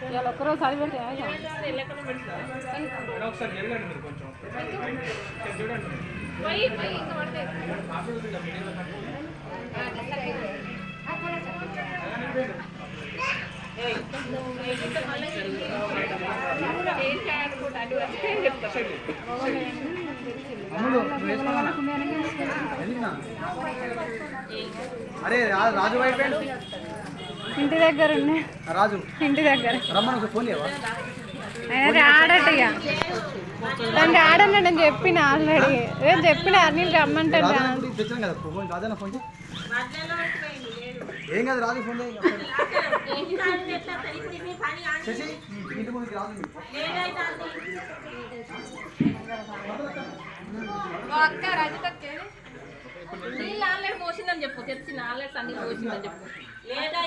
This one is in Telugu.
ఇవాళ ఒక్కరోజు చదివి పెడితే అరే రాజు వైపు ఇంటి దగ్గర ఉన్నాయి. రాజు ఇంటి దగ్గర రమ్మని ఫోన్ లేవా? అయినా ఆడట ఇక దానికి ఆడన్నా నేను చెప్పిన ఆల్రెడీ నేను చెప్పిన అనిల్ రమ్మంటే తెచ్చాను కదా ఫోన్. రాజన్న ఫోన్ ఏం కాదు, రాజు ఫోన్ శశి ఇంటి ముందుకు రాజు. అక్క రజిత నీళ్ళు ఆన్లైన్ పోసిందని చెప్పు, తెచ్చిన ఆన్లైన్ అన్ని పోసిందని చెప్పు. నీళ్ళు